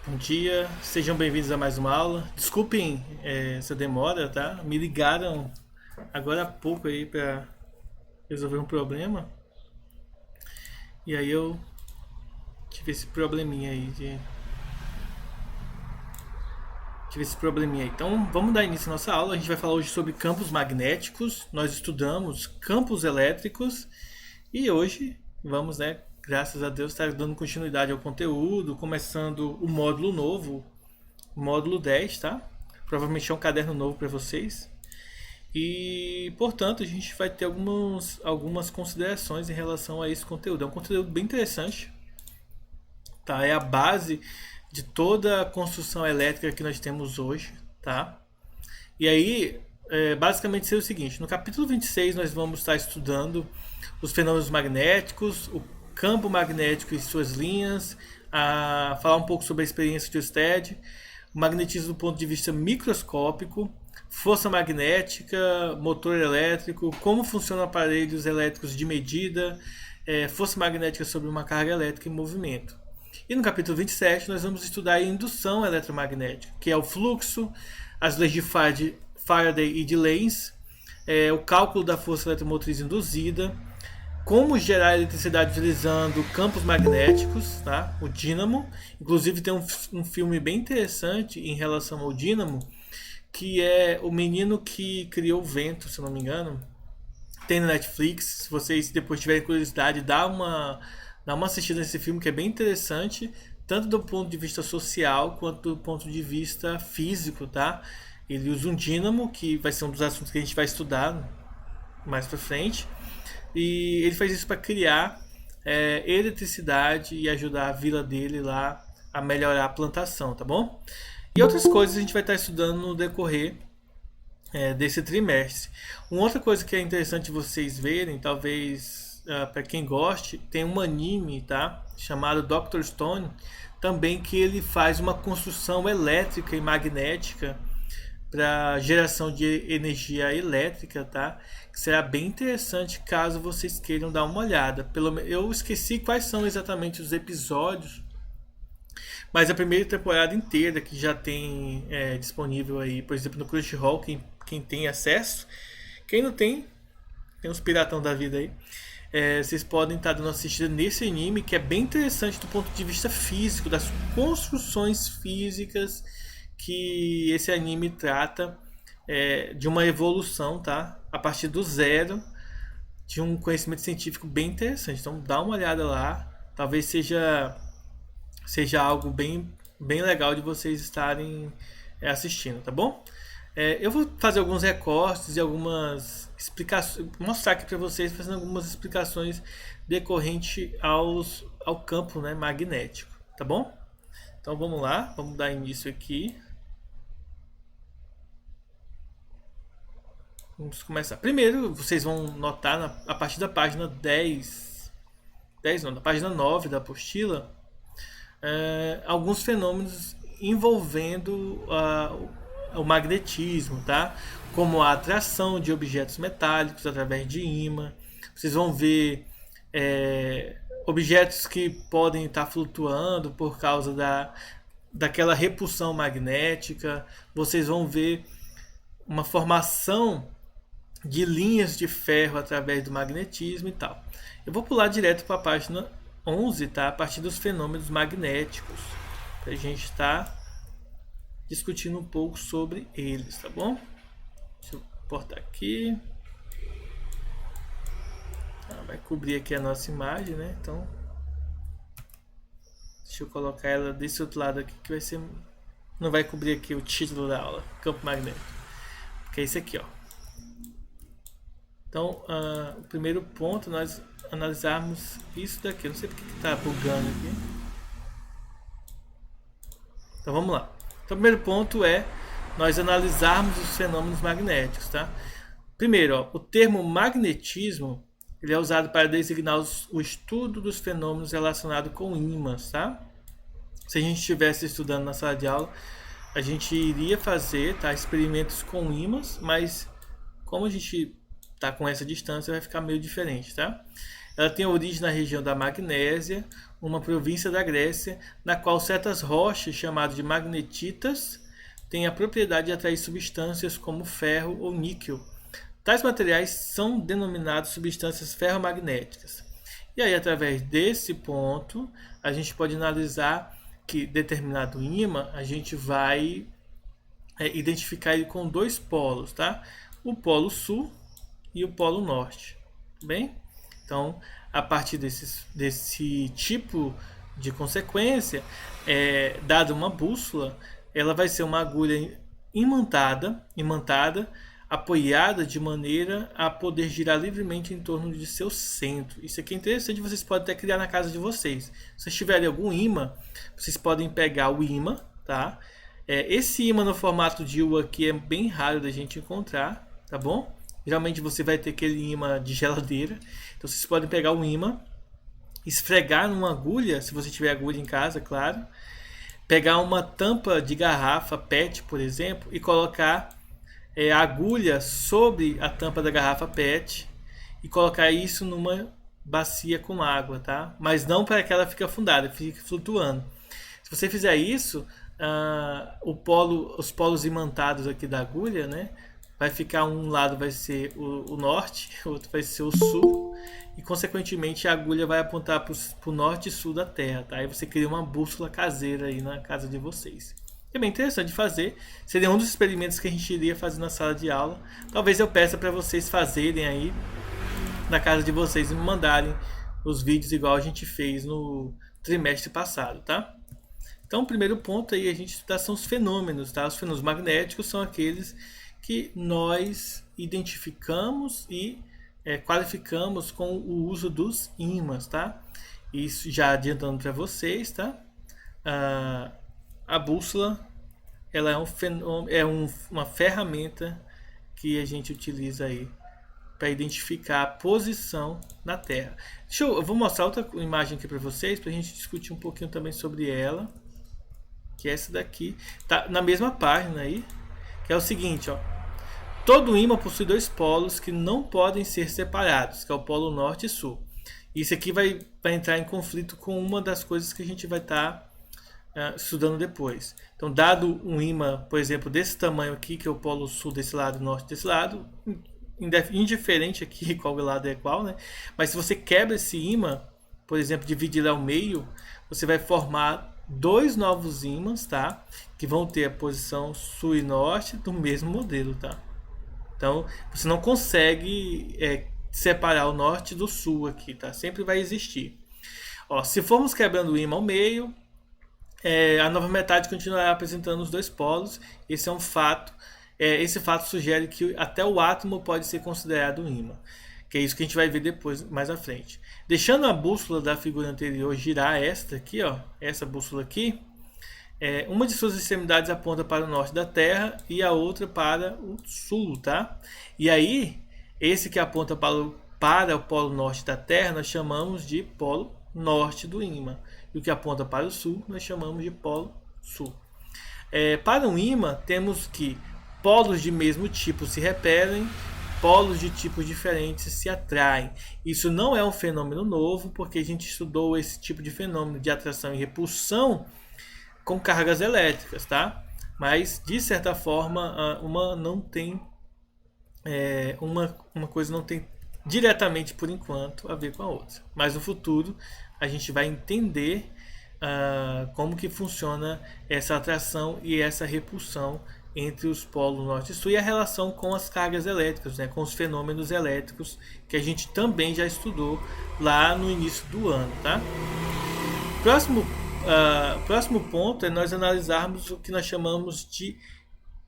Bom dia, sejam bem-vindos a mais uma aula. Desculpem essa demora, tá? Me ligaram agora há pouco aí para resolver um problema e aí eu tive esse probleminha aí Então, vamos dar início à nossa aula. A gente vai falar hoje sobre campos magnéticos. Nós estudamos campos elétricos e hoje vamos, né, graças a Deus, estar dando continuidade ao conteúdo, começando o módulo novo, módulo 10, tá? Provavelmente é um caderno novo para vocês. E, portanto, a gente vai ter algumas considerações em relação a esse conteúdo. É um conteúdo bem interessante, tá? É a base de toda a construção elétrica que nós temos hoje, tá? E aí, basicamente seria o seguinte: no capítulo 26 nós vamos estar estudando os fenômenos magnéticos, o campo magnético e suas linhas, a falar um pouco sobre a experiência de Ørsted, o magnetismo do ponto de vista microscópico, força magnética, motor elétrico, como funcionam aparelhos elétricos de medida, força magnética sobre uma carga elétrica em movimento. E no capítulo 27 nós vamos estudar a indução eletromagnética, que é o fluxo, as leis de Faraday e de Lenz, o cálculo da força eletromotriz induzida, como gerar eletricidade utilizando campos magnéticos, tá? O dínamo. Inclusive tem um filme bem interessante em relação ao dínamo, que é o menino que criou o vento, se não me engano. Tem na Netflix. Se vocês depois tiverem curiosidade, dá uma assistida nesse filme, que é bem interessante, tanto do ponto de vista social quanto do ponto de vista físico, tá? Ele usa um dínamo, que vai ser um dos assuntos que a gente vai estudar mais pra frente. E ele faz isso para criar eletricidade e ajudar a vila dele lá a melhorar a plantação, tá bom? E outras coisas a gente vai estar estudando no decorrer desse trimestre. Uma outra coisa que é interessante vocês verem, talvez para quem goste, tem um anime, tá? Chamado Dr. Stone, também, que ele faz uma construção elétrica e magnética para geração de energia elétrica, tá? Que será bem interessante caso vocês queiram dar uma olhada. Eu esqueci quais são exatamente os episódios, mas a primeira temporada inteira que já tem disponível aí, por exemplo, no Crunchyroll, quem tem acesso. Quem não tem, tem uns piratão da vida aí. Vocês podem estar dando uma assistida nesse anime, que é bem interessante do ponto de vista físico, das construções físicas que esse anime trata, de uma evolução, tá? A partir do zero, de um conhecimento científico bem interessante. Então dá uma olhada lá, talvez seja algo bem legal de vocês estarem assistindo, tá bom? Eu vou fazer alguns recortes e algumas explicações, mostrar aqui para vocês, fazendo algumas explicações decorrente ao campo, né, magnético, tá bom? Então vamos lá, vamos dar início aqui. Vamos começar. Primeiro, vocês vão notar a partir da página 10 não, da página 9 da apostila, alguns fenômenos envolvendo o magnetismo, tá? Como a atração de objetos metálicos através de ímã. Vocês vão ver objetos que podem estar flutuando por causa daquela repulsão magnética. Vocês vão ver uma formação de linhas de ferro através do magnetismo e tal. Eu vou pular direto para a página 11, tá? A partir dos fenômenos magnéticos, para a gente estar discutindo um pouco sobre eles, tá bom? Deixa eu portar aqui. Vai cobrir aqui a nossa imagem, né? Então, deixa eu colocar ela desse outro lado aqui, que vai ser... Não vai cobrir aqui o título da aula, campo magnético, que é esse aqui, ó. Então, o primeiro ponto, nós analisarmos isso daqui. Eu não sei porque que tá bugando aqui. Então vamos lá. Então, o primeiro ponto é nós analisarmos os fenômenos magnéticos, tá? Primeiro, ó, o termo magnetismo, ele é usado para designar o estudo dos fenômenos relacionados com ímãs, tá? Se a gente estivesse estudando na sala de aula, a gente iria fazer, tá, experimentos com ímãs, mas como a gente tá com essa distância, vai ficar meio diferente, tá? Ela tem origem na região da Magnésia, uma província da Grécia, na qual certas rochas chamadas de magnetitas têm a propriedade de atrair substâncias como ferro ou níquel. Tais materiais são denominados substâncias ferromagnéticas. E aí, através desse ponto, a gente pode analisar que determinado ímã, a gente vai identificar ele com dois polos, tá? O polo sul e o polo norte, bem? Então, a partir desse tipo de consequência, dada uma bússola, ela vai ser uma agulha imantada, apoiada de maneira a poder girar livremente em torno de seu centro. Isso aqui é interessante, vocês podem até criar na casa de vocês. Se vocês tiverem algum ímã, vocês podem pegar o ímã, tá? Esse ímã no formato de U aqui é bem raro da gente encontrar, tá bom? Geralmente você vai ter aquele ímã de geladeira. Então vocês podem pegar o ímã, esfregar numa agulha, se você tiver agulha em casa, claro. Pegar uma tampa de garrafa PET, por exemplo, e colocar a agulha sobre a tampa da garrafa PET e colocar isso numa bacia com água, tá? Mas não para que ela fique afundada, fique flutuando. Se você fizer isso, os polos imantados aqui da agulha, né? Vai ficar, um lado vai ser o norte, o outro vai ser o sul, e consequentemente a agulha vai apontar para o norte e sul da Terra, tá? Aí você cria uma bússola caseira aí na casa de vocês. É bem interessante de fazer, seria um dos experimentos que a gente iria fazer na sala de aula. Talvez eu peça para vocês fazerem aí na casa de vocês e me mandarem os vídeos igual a gente fez no trimestre passado, tá? Então o primeiro ponto aí a gente estudar são os fenômenos, tá? Os fenômenos magnéticos são aqueles que nós identificamos e qualificamos com o uso dos ímãs, tá? Isso já adiantando para vocês, tá? A bússola, ela uma ferramenta que a gente utiliza aí para identificar a posição na Terra. Eu vou mostrar outra imagem aqui para vocês, para a gente discutir um pouquinho também sobre ela, que é essa daqui, tá na mesma página aí, que é o seguinte, ó. Todo ímã possui dois polos que não podem ser separados, que é o polo norte e sul. Isso aqui vai entrar em conflito com uma das coisas que a gente vai estar estudando depois. Então, dado um ímã, por exemplo, desse tamanho aqui, que é o polo sul desse lado, norte desse lado, indiferente aqui qual lado é qual, né? Mas se você quebra esse ímã, por exemplo, dividir ele ao meio, você vai formar dois novos ímãs, tá? Que vão ter a posição sul e norte do mesmo modelo, tá? Então, você não consegue separar o norte do sul aqui, tá? Sempre vai existir. Ó, se formos quebrando o ímã ao meio, a nova metade continuará apresentando os dois polos. Esse é um fato. Esse fato sugere que até o átomo pode ser considerado um ímã. Que é isso que a gente vai ver depois, mais à frente. Deixando a bússola da figura anterior girar esta aqui, ó, essa bússola aqui, uma de suas extremidades aponta para o norte da Terra e a outra para o sul, tá? E aí, esse que aponta para o polo norte da Terra, nós chamamos de polo norte do ímã. E o que aponta para o sul, nós chamamos de polo sul. Para um ímã, temos que polos de mesmo tipo se repelem, polos de tipos diferentes se atraem. Isso não é um fenômeno novo, porque a gente estudou esse tipo de fenômeno de atração e repulsão com cargas elétricas, tá? Mas de certa forma uma não tem uma coisa não tem diretamente por enquanto a ver com a outra. Mas no futuro a gente vai entender como que funciona essa atração e essa repulsão entre os polos norte e sul e a relação com as cargas elétricas, né, com os fenômenos elétricos que a gente também já estudou lá no início do ano, tá? Próximo ponto é nós analisarmos o que nós chamamos de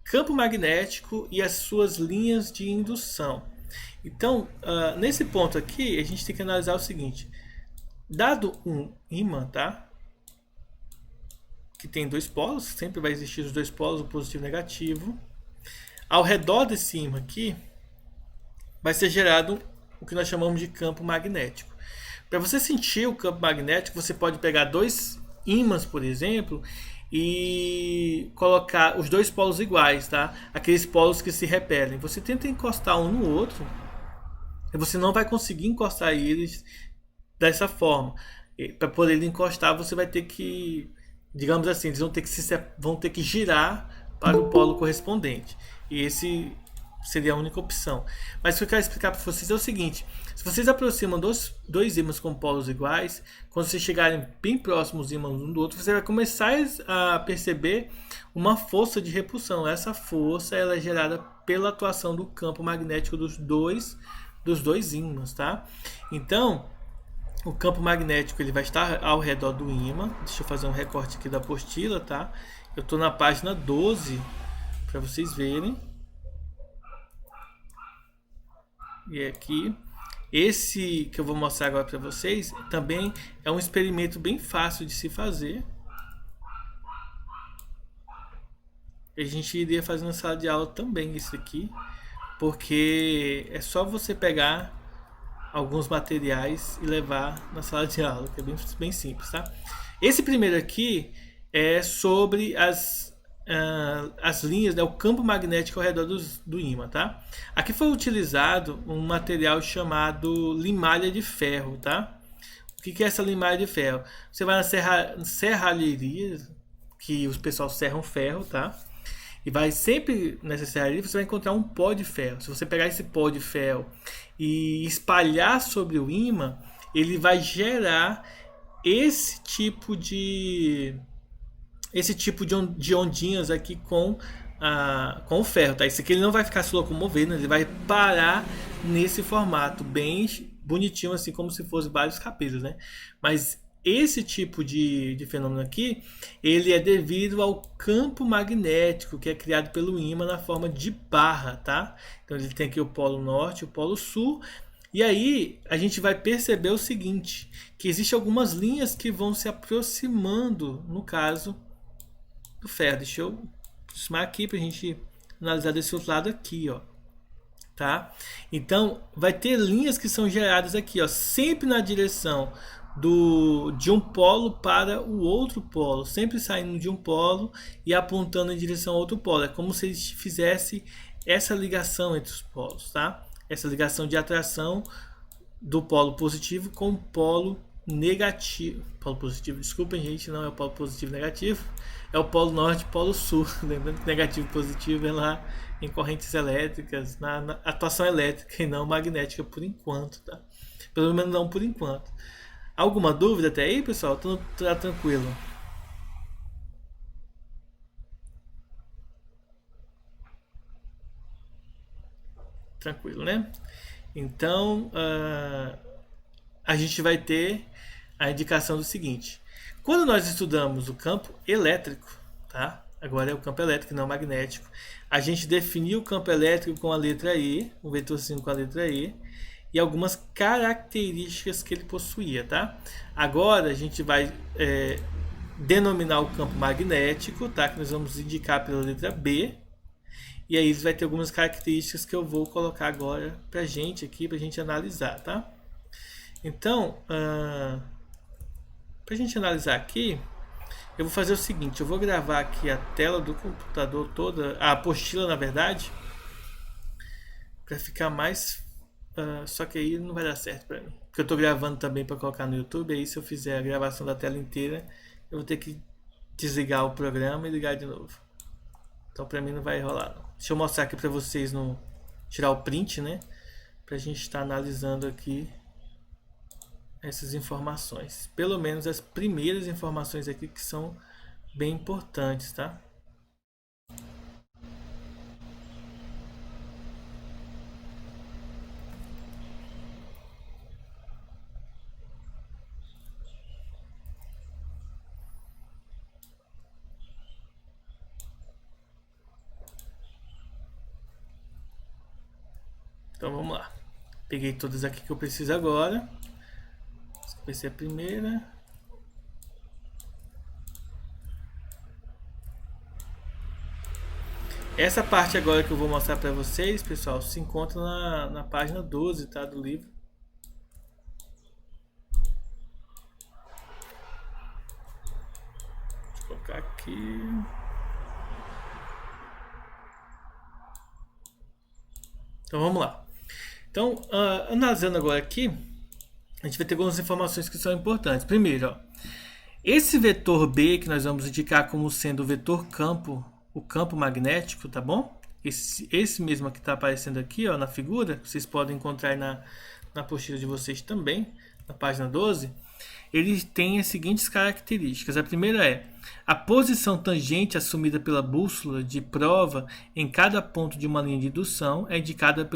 campo magnético e as suas linhas de indução. Então, nesse ponto aqui, a gente tem que analisar o seguinte: dado um ímã, tá? Que tem dois polos, sempre vai existir os dois polos, o positivo e o negativo. Ao redor desse ímã aqui, vai ser gerado o que nós chamamos de campo magnético. Para você sentir o campo magnético, você pode pegar dois ímãs, por exemplo, e colocar os dois polos iguais, tá? Aqueles polos que se repelem. Você tenta encostar um no outro, e você não vai conseguir encostar eles dessa forma. Para poder ele encostar, você vai ter que, digamos assim, eles vão ter que girar para o polo correspondente. E esse seria a única opção. Mas o que eu quero explicar para vocês é o seguinte: se vocês aproximam dois ímãs com polos iguais, quando vocês chegarem bem próximos ímãs um do outro, você vai começar a perceber uma força de repulsão. Essa força ela é gerada pela atuação do campo magnético dos dois ímãs, tá? Então, o campo magnético ele vai estar ao redor do ímã. Deixa eu fazer um recorte aqui da apostila, tá? Eu estou na página 12 para vocês verem. E aqui, esse que eu vou mostrar agora para vocês também é um experimento bem fácil de se fazer. A gente iria fazer na sala de aula também isso aqui, porque é só você pegar alguns materiais e levar na sala de aula, que é bem simples, tá? Esse primeiro aqui é sobre as linhas, né, o campo magnético ao redor do ímã, tá? Aqui foi utilizado um material chamado limalha de ferro, tá? O que é essa limalha de ferro? Você vai na serralheria, que os pessoal serram ferro, tá? E vai sempre nessa serraria você vai encontrar um pó de ferro. Se você pegar esse pó de ferro e espalhar sobre o ímã, ele vai gerar esse tipo de ondinhas aqui com o ferro, tá? Esse aqui ele não vai ficar se locomovendo, ele vai parar nesse formato bem bonitinho, assim como se fosse vários capítulos, né? Mas esse tipo de fenômeno aqui, ele é devido ao campo magnético que é criado pelo ímã na forma de barra, tá? Então ele tem aqui o polo norte e o polo sul. E aí a gente vai perceber o seguinte, que existem algumas linhas que vão se aproximando, no caso do ferro. Deixa eu aproximar aqui para a gente analisar desse outro lado aqui, ó. Tá? Então vai ter linhas que são geradas aqui, ó, sempre na direção de um polo para o outro polo, sempre saindo de um polo e apontando em direção ao outro polo. É como se ele fizesse essa ligação entre os polos, tá? Essa ligação de atração do polo positivo com o polo negativo. Polo positivo, desculpem, gente, não é o polo positivo negativo, é o polo norte e polo sul. Lembrando que negativo e positivo é lá em correntes elétricas, na atuação elétrica e não magnética por enquanto, tá? Pelo menos não por enquanto. Alguma dúvida até aí, pessoal? Tá tranquilo. Tranquilo, né? Então, a gente vai ter a indicação do seguinte. Quando nós estudamos o campo elétrico, tá? Agora é o campo elétrico, não magnético. A gente definiu o campo elétrico com a letra E, o vetorzinho com a letra E, e algumas características que ele possuía, tá? Agora a gente vai denominar o campo magnético, tá? Que nós vamos indicar pela letra B. E aí vai ter algumas características que eu vou colocar agora pra gente aqui, pra gente analisar, tá? Então, pra gente analisar aqui, eu vou fazer o seguinte, eu vou gravar aqui a tela do computador toda, a apostila na verdade, pra ficar mais... só que aí não vai dar certo pra mim. Porque eu tô gravando também pra colocar no YouTube, aí se eu fizer a gravação da tela inteira, eu vou ter que desligar o programa e ligar de novo. Então pra mim não vai rolar não. Deixa eu mostrar aqui pra vocês, tirar o print, né? Pra gente estar analisando aqui essas informações. Pelo menos as primeiras informações aqui que são bem importantes, tá? Então vamos lá. Peguei todas aqui que eu preciso agora. Vai ser a primeira. Essa parte agora que eu vou mostrar para vocês, pessoal, se encontra na página 12, tá, do livro. Deixa eu colocar aqui. Então vamos lá. Então, analisando agora aqui, a gente vai ter algumas informações que são importantes. Primeiro, ó, esse vetor B que nós vamos indicar como sendo o vetor campo, o campo magnético, tá bom? Esse mesmo que está aparecendo aqui, ó, na figura, vocês podem encontrar aí na apostila de vocês também, na página 12. Ele tem as seguintes características. A primeira é a posição tangente assumida pela bússola de prova em cada ponto de uma linha de indução é indicada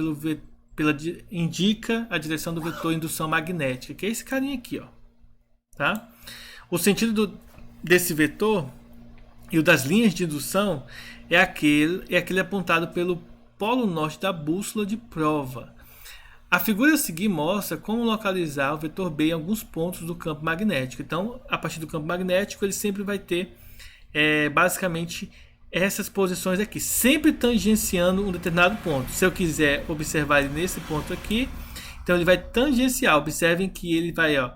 indica a direção do vetor indução magnética, que é esse carinha aqui, ó, tá? O sentido desse vetor e o das linhas de indução é aquele apontado pelo polo norte da bússola de prova. A figura a seguir mostra como localizar o vetor B em alguns pontos do campo magnético. Então, a partir do campo magnético, ele sempre vai ter basicamente essas posições aqui, sempre tangenciando um determinado ponto. Se eu quiser observar ele nesse ponto aqui, então ele vai tangenciar. Observem que ele vai, ó,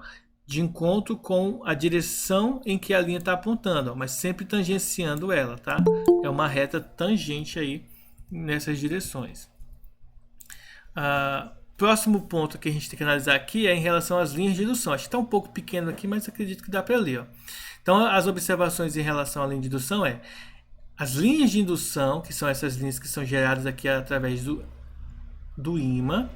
de encontro com a direção em que a linha está apontando, ó, mas sempre tangenciando ela, tá? É uma reta tangente aí nessas direções. Próximo ponto que a gente tem que analisar aqui é em relação às linhas de indução. Acho que está um pouco pequeno aqui, mas acredito que dá para ler, ó. Então, as observações em relação à linha de indução é as linhas de indução, que são essas linhas que são geradas aqui através do ímã,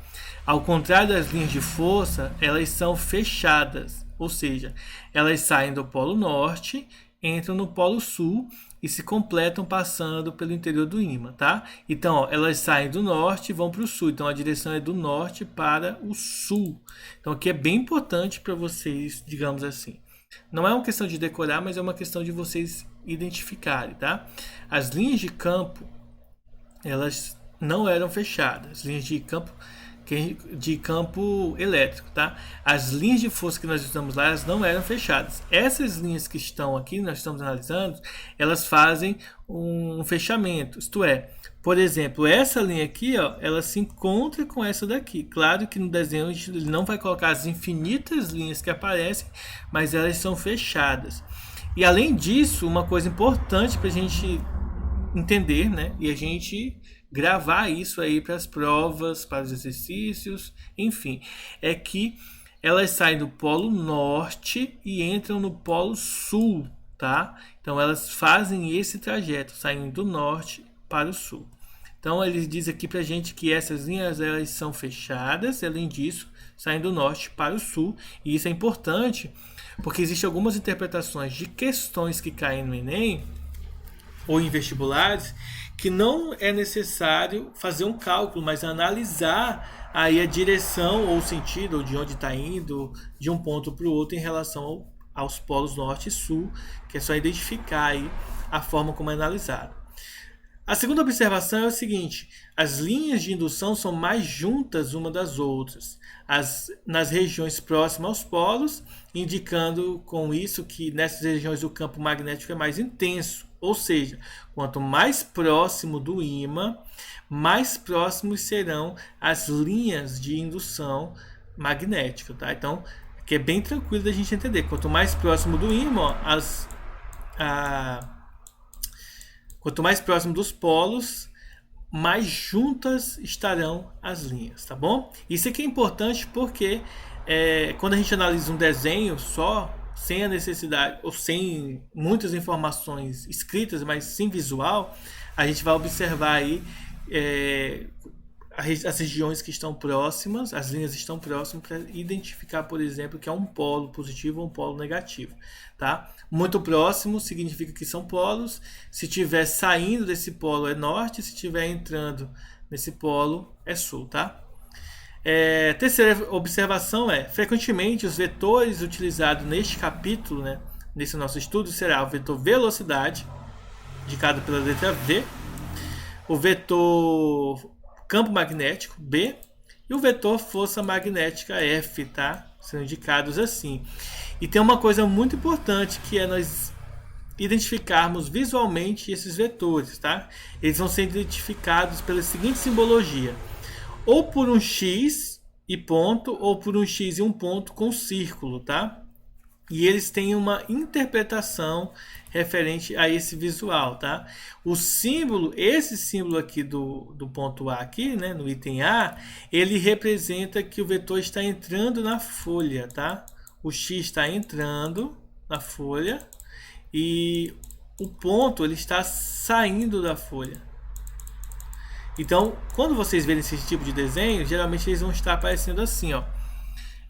ao contrário das linhas de força, elas são fechadas, ou seja, elas saem do polo norte, entram no polo sul e se completam passando pelo interior do ímã, tá? Então, ó, elas saem do norte e vão para o sul, então a direção é do norte para o sul. Então, aqui é bem importante para vocês, digamos assim. Não é uma questão de decorar, mas é uma questão de vocês identificarem, tá? As linhas de campo, elas não eram fechadas, linhas de campo elétrico, tá? As linhas de força que nós estamos lá, elas não eram fechadas. Essas linhas que estão aqui, nós estamos analisando, elas fazem um fechamento, isto é, por exemplo, essa linha aqui, ó, ela se encontra com essa daqui. Claro que no desenho a gente não vai colocar as infinitas linhas que aparecem, mas elas são fechadas. E além disso, uma coisa importante para a gente entender, né, e a gente gravar isso aí para as provas, para os exercícios, enfim, é que elas saem do polo norte e entram no polo sul, tá? Então elas fazem esse trajeto, saindo do norte para o sul. Então ele diz aqui para a gente que essas linhas elas são fechadas, além disso, saem do norte para o sul, e isso é importante porque existem algumas interpretações de questões que caem no Enem ou em vestibulares, que não é necessário fazer um cálculo, mas analisar aí a direção ou o sentido, ou de onde está indo, de um ponto para o outro em relação aos polos norte e sul, que é só identificar aí a forma como é analisado. A segunda observação é o seguinte: as linhas de indução são mais juntas uma das outras, nas regiões próximas aos polos, indicando com isso que nessas regiões o campo magnético é mais intenso. Ou seja, quanto mais próximo do ímã, mais próximos serão as linhas de indução magnética, tá? Então, aqui é bem tranquilo da gente entender. Quanto mais próximo do ímã, quanto mais próximo dos polos, mais juntas estarão as linhas, tá bom? Isso aqui é importante porque quando a gente analisa um desenho só, sem a necessidade, ou sem muitas informações escritas, mas sem visual, a gente vai observar aí as regiões que estão próximas, as linhas estão próximas, para identificar, por exemplo, que é um polo positivo ou um polo negativo, tá? Muito próximo significa que são polos. Se estiver saindo desse polo é norte, se estiver entrando nesse polo é sul, tá? Terceira observação frequentemente os vetores utilizados neste capítulo, né, nesse nosso estudo, será o vetor velocidade, indicado pela letra V, o vetor campo magnético, B, e o vetor força magnética, F, tá? São indicados assim. E tem uma coisa muito importante, que é nós identificarmos visualmente esses vetores, tá? Eles vão ser identificados pela seguinte simbologia: ou por um X e ponto, ou por um X e um ponto com círculo, tá? e eles têm uma interpretação referente a esse visual, tá? O símbolo, esse símbolo aqui do ponto A aqui, né, no item A, ele representa que o vetor está entrando na folha, tá? O X está entrando na folha e o ponto ele está saindo da folha. Então, quando vocês verem esse tipo de desenho, geralmente eles vão estar aparecendo assim, ó.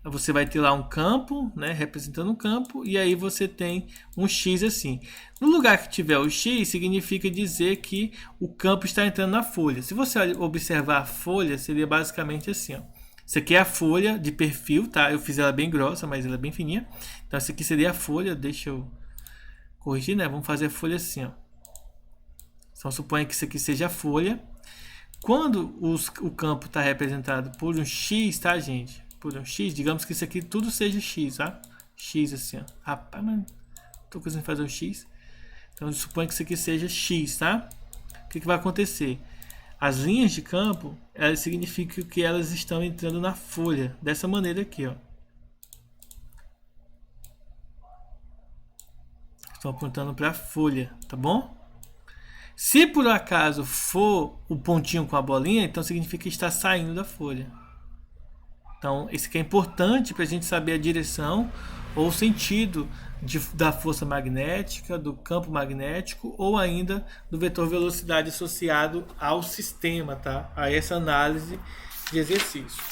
Você vai ter lá um campo, né, representando um campo, e aí você tem um X assim. No lugar que tiver o X, significa dizer que o campo está entrando na folha. Se você observar a folha, seria basicamente assim, ó. Isso aqui é a folha de perfil, tá? Eu fiz ela bem grossa, mas ela é bem fininha. Então, essa aqui seria a folha, deixa eu corrigir, né? Vamos fazer a folha assim, ó. Então, suponha que isso aqui seja a folha. Quando o campo está representado por um X, tá, gente? Por um X, digamos que isso aqui tudo seja X, tá? X assim, ó. Rapaz, mas tô conseguindo fazer um X. Então, suponha que isso aqui seja X, tá? O que vai acontecer? As linhas de campo, elas significam que elas estão entrando na folha. Dessa maneira aqui, ó. Estão apontando para a folha, tá bom? Se por acaso for o pontinho com a bolinha, então significa que está saindo da folha. Então, isso aqui é importante para a gente saber a direção ou o sentido da força magnética, do campo magnético ou ainda do vetor velocidade associado ao sistema, tá? A essa análise de exercício.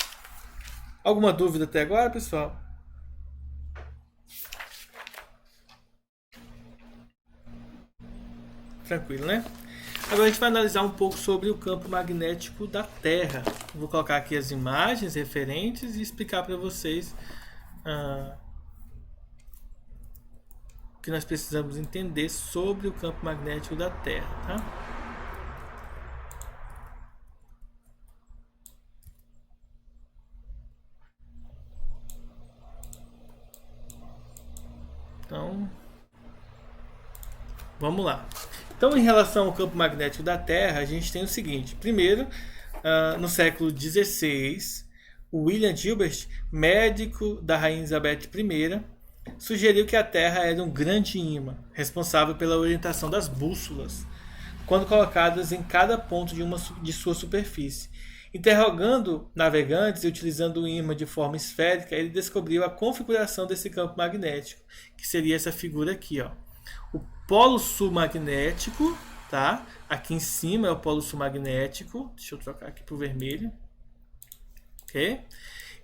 Alguma dúvida até agora, pessoal? Tranquilo, né? Agora a gente vai analisar um pouco sobre o campo magnético da Terra. Vou colocar aqui as imagens referentes e explicar para vocês o que nós precisamos entender sobre o campo magnético da Terra, tá? Então, vamos lá. Então, em relação ao campo magnético da Terra, a gente tem o seguinte. Primeiro, no século XVI, o William Gilbert, médico da Rainha Elizabeth I, sugeriu que a Terra era um grande ímã, responsável pela orientação das bússolas, quando colocadas em cada ponto de sua superfície. Interrogando navegantes e utilizando o ímã de forma esférica, ele descobriu a configuração desse campo magnético, que seria essa figura aqui, ó. O polo sul magnético, tá? Aqui em cima é o polo sul magnético. Deixa eu trocar aqui para o vermelho. Ok?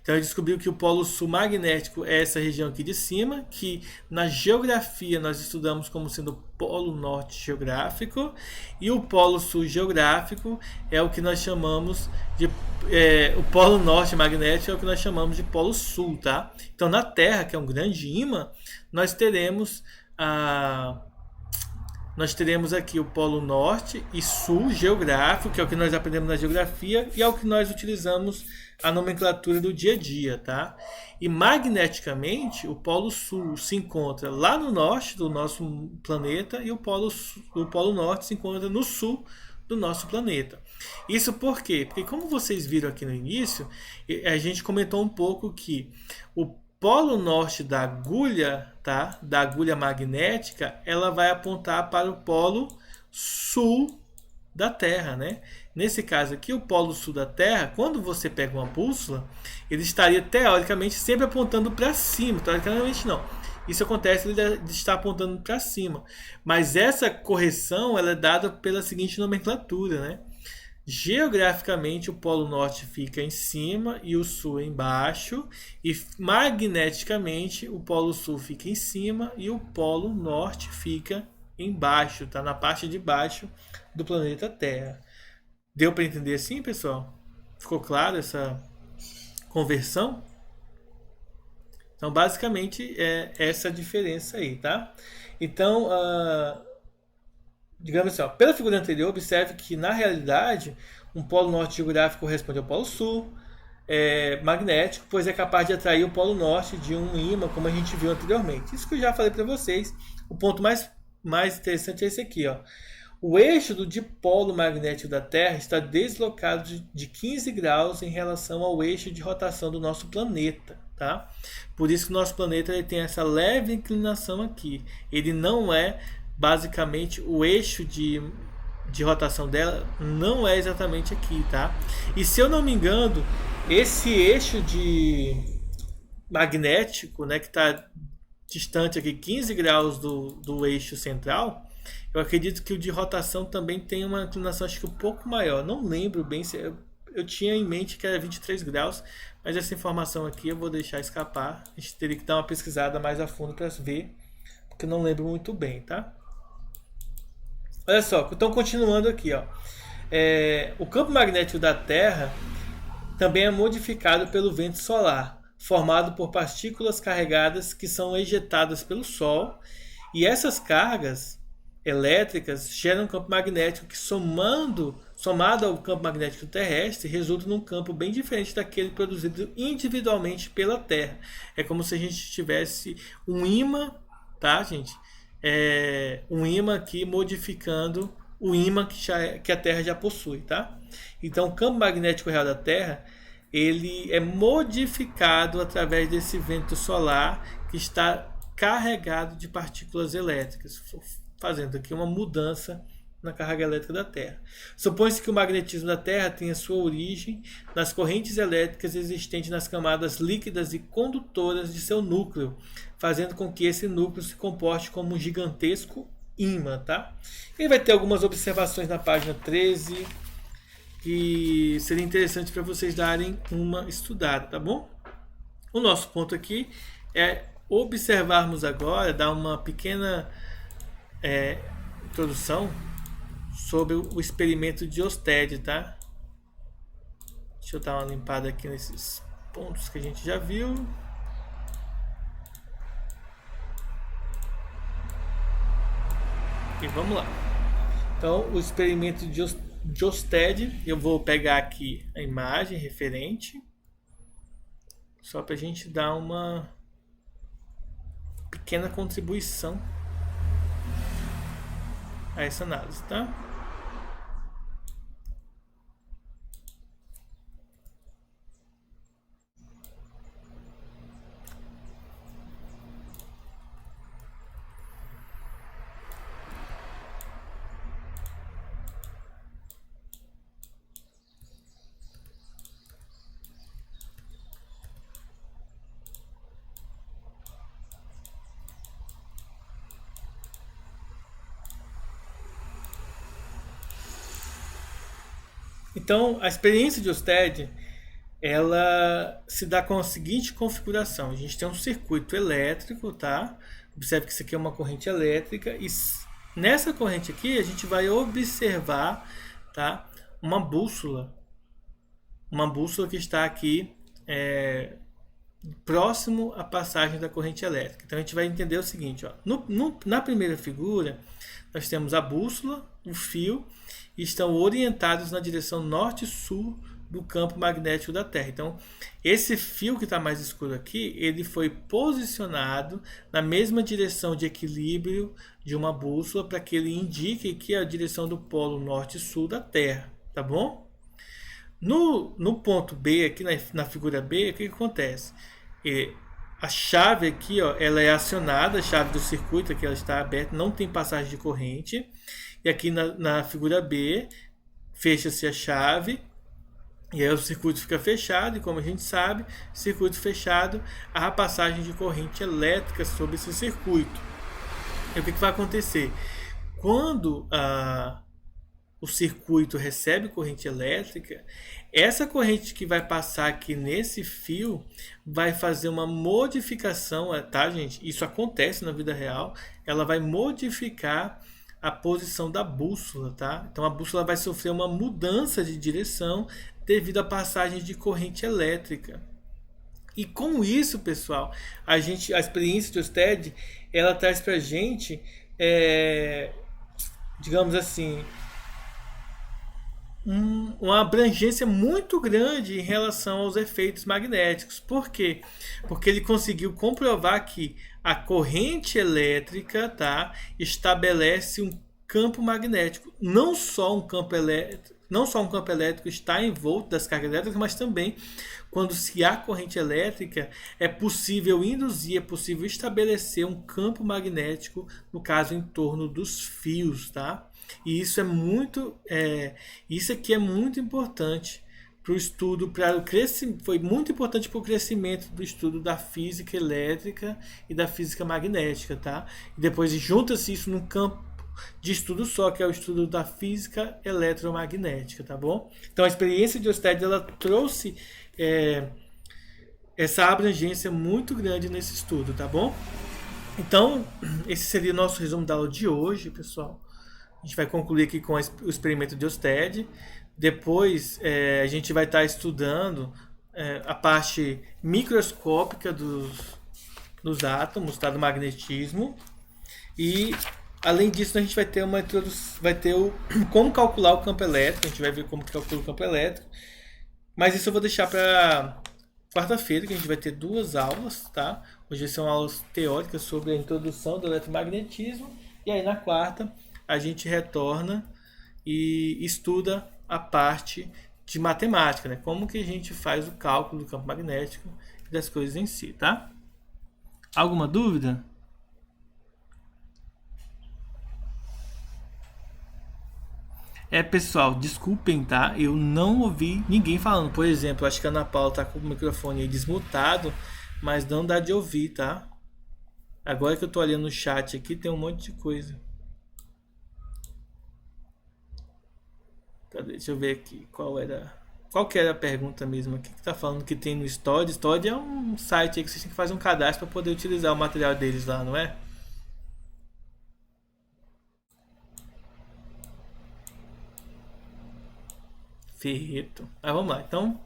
Então ele descobriu que o polo sul magnético é essa região aqui de cima, que na geografia nós estudamos como sendo o polo norte geográfico, e o polo sul geográfico é o que nós chamamos de o polo norte magnético é o que nós chamamos de polo sul, tá? Então na Terra, que é um grande ímã, nós teremos aqui o polo norte e sul geográfico, que é o que nós aprendemos na geografia e é o que nós utilizamos a nomenclatura do dia a dia, tá? E magneticamente, o polo sul se encontra lá no norte do nosso planeta e o polo norte se encontra no sul do nosso planeta. Isso por quê? Porque como vocês viram aqui no início, a gente comentou um pouco que o polo norte da agulha, tá? Da agulha magnética, ela vai apontar para o polo sul da Terra, né? Nesse caso aqui, o polo sul da Terra, quando você pega uma bússola, ele estaria teoricamente sempre apontando para cima. Teoricamente não. Isso acontece, ele está apontando para cima. Mas essa correção ela é dada pela seguinte nomenclatura, né? Geograficamente, o polo norte fica em cima e o sul embaixo, e magneticamente, o polo sul fica em cima e o polo norte fica embaixo, tá na parte de baixo do planeta Terra. Deu para entender assim, pessoal? Ficou claro essa conversão? Então, basicamente, é essa diferença aí, tá? Então, digamos assim, ó, pela figura anterior, observe que, na realidade, um polo norte geográfico corresponde ao polo sul magnético, pois é capaz de atrair o polo norte de um ímã, como a gente viu anteriormente. Isso que eu já falei para vocês. O ponto mais interessante é esse aqui, ó. O eixo do dipolo magnético da Terra está deslocado de 15 graus em relação ao eixo de rotação do nosso planeta. tá? Por isso que o nosso planeta ele tem essa leve inclinação aqui. Ele não é basicamente o eixo de rotação dela, não é exatamente aqui, tá? E se eu não me engano, esse eixo de magnético, né, que está distante aqui 15 graus do eixo central, eu acredito que o de rotação também tem uma inclinação acho que um pouco maior. Não lembro bem se eu tinha em mente que era 23 graus, mas essa informação aqui eu vou deixar escapar. A gente teria que dar uma pesquisada mais a fundo para ver, porque eu não lembro muito bem, tá? Olha só, então continuando aqui, ó. O campo magnético da Terra também é modificado pelo vento solar, formado por partículas carregadas que são ejetadas pelo Sol, e essas cargas elétricas geram um campo magnético que, somado ao campo magnético terrestre, resulta num campo bem diferente daquele produzido individualmente pela Terra. É como se a gente tivesse um ímã, tá, gente? Um ímã aqui modificando o ímã que a Terra já possui, tá? Então, o campo magnético real da Terra ele é modificado através desse vento solar que está carregado de partículas elétricas, fazendo aqui uma mudança na carga elétrica da Terra. Supõe-se que o magnetismo da Terra tenha sua origem nas correntes elétricas existentes nas camadas líquidas e condutoras de seu núcleo, fazendo com que esse núcleo se comporte como um gigantesco ímã, tá? E vai ter algumas observações na página 13 que seria interessante para vocês darem uma estudada, tá bom? O nosso ponto aqui é observarmos agora, dar uma pequena introdução sobre o experimento de Ørsted, tá? Deixa eu dar uma limpada aqui nesses pontos que a gente já viu. E vamos lá. Então, o experimento de Ørsted, eu vou pegar aqui a imagem referente, só para a gente dar uma pequena contribuição a essa análise, tá? Então, a experiência de Ørsted, ela se dá com a seguinte configuração. A gente tem um circuito elétrico, tá? Observe que isso aqui é uma corrente elétrica e nessa corrente aqui a gente vai observar, tá? Uma bússola que está aqui próximo à passagem da corrente elétrica. Então a gente vai entender o seguinte, ó. Na primeira figura nós temos a bússola, o fio, e estão orientados na direção norte-sul do campo magnético da Terra. Então, esse fio que está mais escuro aqui, ele foi posicionado na mesma direção de equilíbrio de uma bússola para que ele indique que é a direção do polo norte-sul da Terra, tá bom? No ponto B, aqui na figura B, o que acontece? A chave aqui, ó, ela é acionada, a chave do circuito aqui ela está aberta, não tem passagem de corrente. E aqui na figura B, fecha-se a chave, e aí o circuito fica fechado, e como a gente sabe, circuito fechado, há passagem de corrente elétrica sobre esse circuito. E o que vai acontecer? Quando o circuito recebe corrente elétrica, essa corrente que vai passar aqui nesse fio vai fazer uma modificação, tá, gente? Isso acontece na vida real, ela vai modificar a posição da bússola, tá? Então a bússola vai sofrer uma mudança de direção devido à passagem de corrente elétrica. E com isso, pessoal, a experiência de Ørsted, ela traz para a gente, digamos assim, uma abrangência muito grande em relação aos efeitos magnéticos. Por quê? Porque ele conseguiu comprovar que a corrente elétrica, tá, estabelece um campo magnético, não só um campo elétrico, não só um campo elétrico está envolto das cargas elétricas, mas também quando se há corrente elétrica, é possível induzir, é possível estabelecer um campo magnético, no caso, em torno dos fios, tá? E isso é muito, isso aqui é muito importante para o estudo, para o crescimento, foi muito importante para o crescimento do estudo da física elétrica e da física magnética, tá? E depois junta-se isso num campo de estudo só, que é o estudo da física eletromagnética, tá bom? Então a experiência de Ørsted, ela trouxe essa abrangência muito grande nesse estudo, tá bom? Então, esse seria o nosso resumo da aula de hoje, pessoal. A gente vai concluir aqui com o experimento de Ørsted. Depois a gente vai estar estudando a parte microscópica dos átomos, tá? Do magnetismo. E além disso, a gente vai ter como calcular o campo elétrico. A gente vai ver como que calcula o campo elétrico. Mas isso eu vou deixar para quarta-feira, que a gente vai ter 2 aulas, tá? Hoje são aulas teóricas sobre a introdução do eletromagnetismo. E aí na quarta a gente retorna e estuda a parte de matemática, né? Como que a gente faz o cálculo do campo magnético e das coisas em si, tá? Alguma dúvida? Pessoal, desculpem, tá? Eu não ouvi ninguém falando. Por exemplo, acho que a Ana Paula tá com o microfone aí desmutado, mas não dá de ouvir, tá? Agora que eu tô olhando no chat aqui, tem um monte de coisa. Deixa eu ver aqui qual que era a pergunta mesmo aqui que tá falando que tem no Stod. Stod é um site aí que vocês têm que fazer um cadastro para poder utilizar o material deles lá, não é? Ferreto. Vamos lá. Então,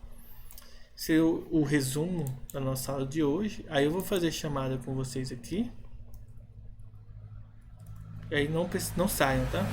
esse é o resumo da nossa aula de hoje. Aí eu vou fazer chamada com vocês aqui. E aí não saiam, tá?